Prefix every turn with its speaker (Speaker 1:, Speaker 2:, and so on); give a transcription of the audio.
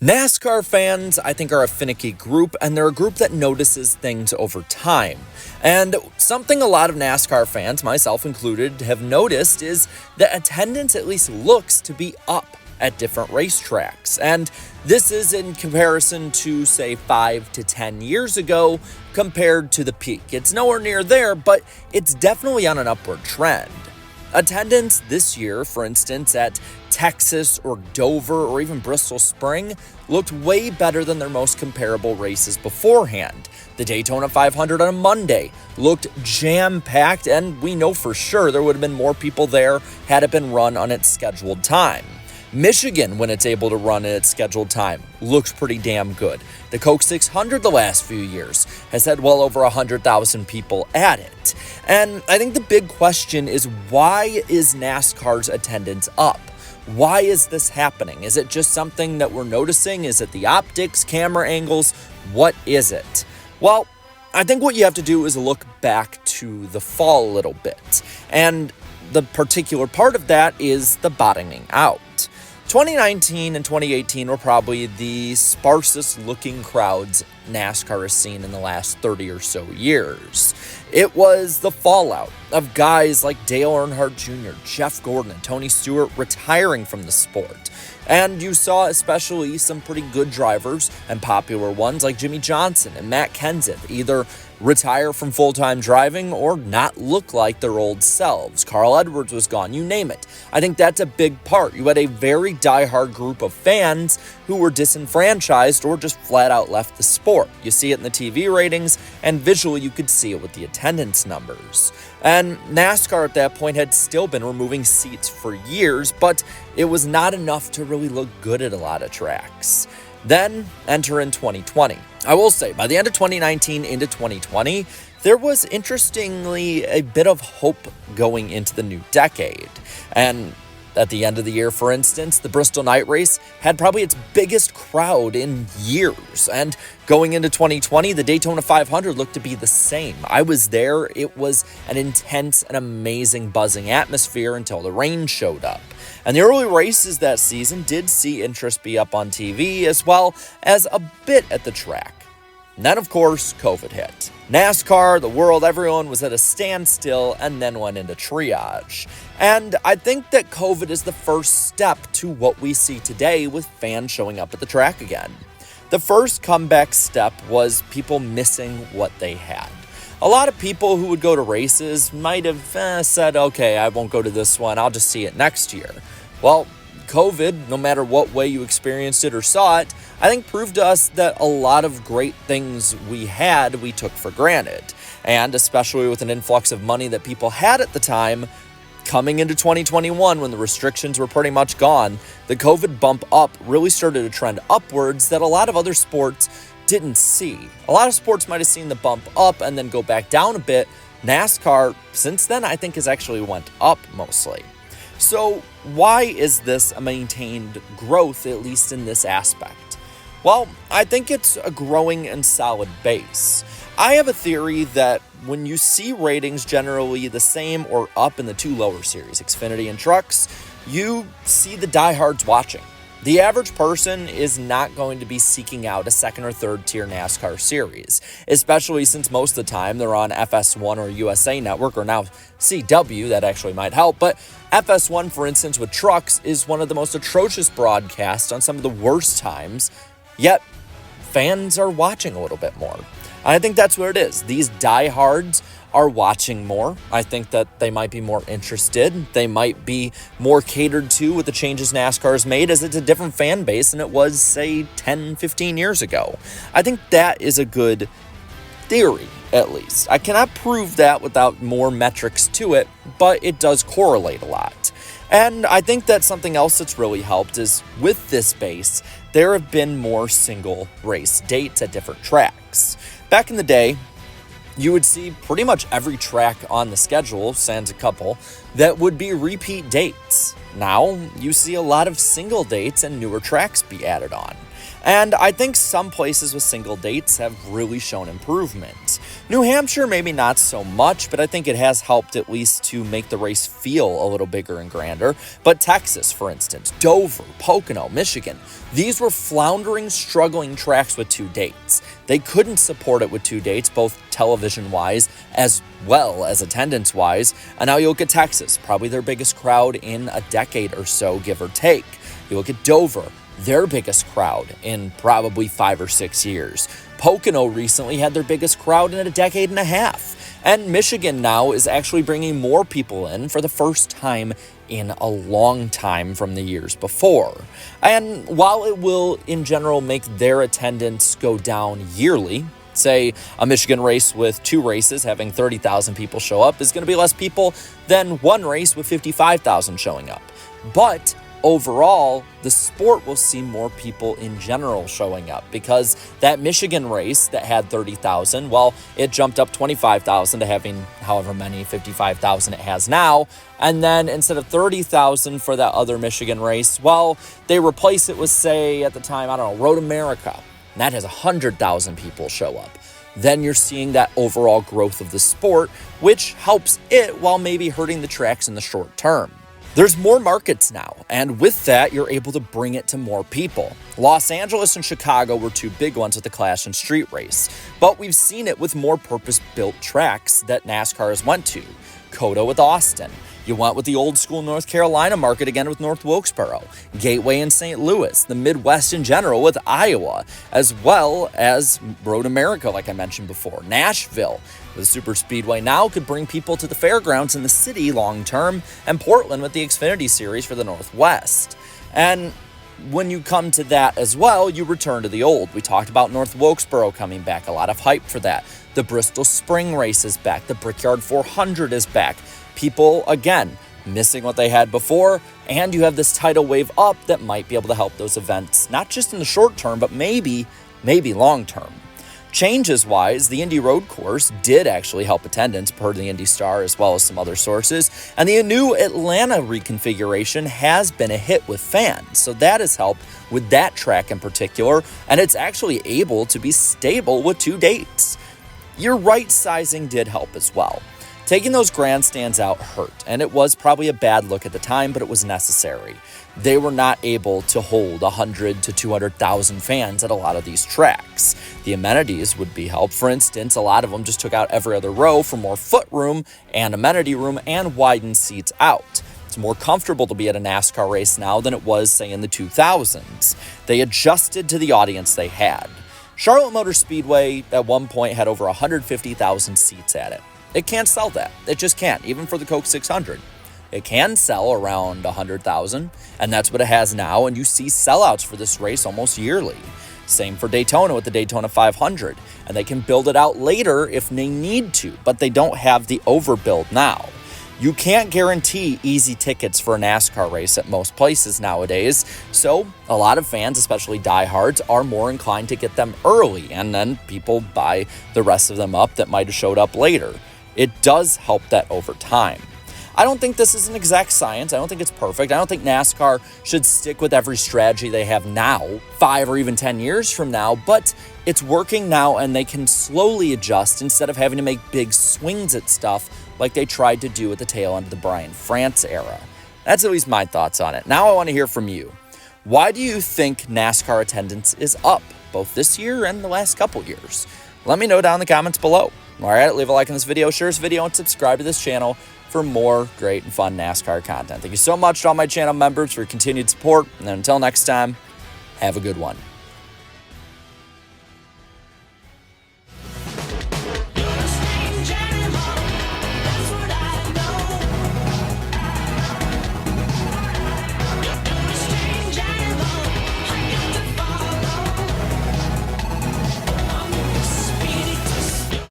Speaker 1: NASCAR fans, I think, are a finicky group, and they're a group that notices things over time. And something a lot of NASCAR fans, myself included, have noticed is that attendance at least looks to be up at different racetracks. And this is in comparison to, say, 5 to 10 years ago compared to the peak. It's nowhere near there, but it's definitely on an upward trend. Attendance this year, for instance, at Texas or Dover or even Bristol Spring looked way better than their most comparable races beforehand. The Daytona 500 on a Monday looked jam-packed, and we know for sure there would have been more people there had it been run on its scheduled time. Michigan, when it's able to run at its scheduled time, looks pretty damn good. The Coke 600 the last few years has had well over 100,000 people at it. And I think the big question is, why is NASCAR's attendance up? Why is this happening? Is it just something that we're noticing? Is it the optics, camera angles? What is it? Well, I think what you have to do is look back to the fall a little bit. And the particular part of that is the bottoming out. 2019 and 2018 were probably the sparsest looking crowds NASCAR has seen in the last 30 or so years. It was the fallout of guys like Dale Earnhardt Jr., Jeff Gordon, and Tony Stewart retiring from the sport. And you saw especially some pretty good drivers and popular ones like Jimmy Johnson and Matt Kenseth either retire from full-time driving or not look like their old selves. Carl Edwards was gone, you name it. I think that's a big part. You had a very diehard group of fans who were disenfranchised or just flat out left the sport. You see it in the TV ratings, and visually you could see it with the attendance numbers. And NASCAR at that point had still been removing seats for years, but it was not enough to really look good at a lot of tracks. Then enter in 2020. I will say, by the end of 2019 into 2020, there was interestingly a bit of hope going into the new decade. And at the end of the year, for instance, the Bristol Night Race had probably its biggest crowd in years. And going into 2020, the Daytona 500 looked to be the same. I was there. It was an intense and amazing buzzing atmosphere until the rain showed up. And the early races that season did see interest be up on TV as well as a bit at the track. And then, of course, COVID hit. NASCAR, the world, everyone was at a standstill and then went into triage. And I think that COVID is the first step to what we see today with fans showing up at the track again. The first comeback step was people missing what they had. A lot of people who would go to races might have said, okay, I won't go to this one, I'll just see it next year. Well, COVID, no matter what way you experienced it or saw it, I think proved to us that a lot of great things we took for granted. And especially with an influx of money that people had at the time, coming into 2021 when the restrictions were pretty much gone, the COVID bump up really started to trend upwards that a lot of other sports didn't see. A lot of sports might have seen the bump up and then go back down a bit. NASCAR, since then, I think has actually went up mostly. So why is this a maintained growth, at least in this aspect? Well, I think it's a growing and solid base. I have a theory that when you see ratings generally the same or up in the two lower series, Xfinity and Trucks, you see the diehards watching. The average person is not going to be seeking out a second or third tier NASCAR series, especially since most of the time they're on FS1 or USA Network or now CW, that actually might help. But FS1, for instance, with Trucks is one of the most atrocious broadcasts on some of the worst times, yet fans are watching a little bit more. I think that's what it is. These diehards are watching more. I think that they might be more interested. They might be more catered to with the changes NASCAR has made, as it's a different fan base than it was, say, 10, 15 years ago. I think that is a good theory, at least. I cannot prove that without more metrics to it, but it does correlate a lot. And I think that something else that's really helped is with this base, there have been more single race dates at different tracks. Back in the day, you would see pretty much every track on the schedule, sans a couple, that would be repeat dates. Now, you see a lot of single dates and newer tracks be added on. And I think some places with single dates have really shown improvement. New Hampshire, maybe not so much, but I think it has helped at least to make the race feel a little bigger and grander. But Texas, for instance, Dover, Pocono, Michigan, these were floundering, struggling tracks with 2 dates. They couldn't support it with 2 dates, both television-wise as well as attendance-wise. And now you look at Texas, probably their biggest crowd in a decade or so, give or take. You look at Dover, their biggest crowd in probably 5 or 6 years. Pocono recently had their biggest crowd in a decade and a half. And Michigan now is actually bringing more people in for the first time in a long time from the years before. And while it will, in general, make their attendance go down yearly, say a Michigan race with 2 races having 30,000 people show up is going to be less people than one race with 55,000 showing up. But overall, the sport will see more people in general showing up because that Michigan race that had 30,000, well, it jumped up 25,000 to having however many, 55,000 it has now. And then instead of 30,000 for that other Michigan race, well, they replace it with, say, at the time, I don't know, Road America. And that has 100,000 people show up. Then you're seeing that overall growth of the sport, which helps it while maybe hurting the tracks in the short term. There's more markets now, and with that, you're able to bring it to more people. Los Angeles and Chicago were 2 big ones with the Clash and Street Race, but we've seen it with more purpose-built tracks that NASCAR has went to. COTA with Austin. You went with the old school North Carolina market again with North Wilkesboro, Gateway in St. Louis, the Midwest in general with Iowa, as well as Road America, like I mentioned before. Nashville with Super Speedway now could bring people to the fairgrounds in the city long term, and Portland with the Xfinity Series for the Northwest. And when you come to that as well, you return to the old. We talked about North Wilkesboro coming back, a lot of hype for that. The Bristol Spring Race is back, the Brickyard 400 is back. People, again, missing what they had before, and you have this tidal wave up that might be able to help those events, not just in the short term, but maybe long term. Changes-wise, the Indy Road Course did actually help attendance per the Indy Star as well as some other sources, and the new Atlanta reconfiguration has been a hit with fans, so that has helped with that track in particular, and it's actually able to be stable with 2 dates. Your right sizing did help as well. Taking those grandstands out hurt, and it was probably a bad look at the time, but it was necessary. They were not able to hold 100 to 200,000 fans at a lot of these tracks. The amenities would be helped. For instance, a lot of them just took out every other row for more foot room and amenity room and widened seats out. It's more comfortable to be at a NASCAR race now than it was, say, in the 2000s. They adjusted to the audience they had. Charlotte Motor Speedway at one point had over 150,000 seats at it. It can't sell that. It just can't, even for the Coke 600. It can sell around 100,000, and that's what it has now, and you see sellouts for this race almost yearly. Same for Daytona with the Daytona 500, and they can build it out later if they need to, but they don't have the overbuild now. You can't guarantee easy tickets for a NASCAR race at most places nowadays, so a lot of fans, especially diehards, are more inclined to get them early, and then people buy the rest of them up that might have showed up later. It does help that over time. I don't think this is an exact science. I don't think it's perfect. I don't think NASCAR should stick with every strategy they have now, 5 or even 10 years from now, but it's working now and they can slowly adjust instead of having to make big swings at stuff like they tried to do at the tail end of the Brian France era. That's at least my thoughts on it. Now I want to hear from you. Why do you think NASCAR attendance is up, both this year and the last couple years? Let me know down in the comments below. All right, leave a like on this video, share this video, and subscribe to this channel for more great and fun NASCAR content. Thank you so much to all my channel members for your continued support. And until next time, have a good one.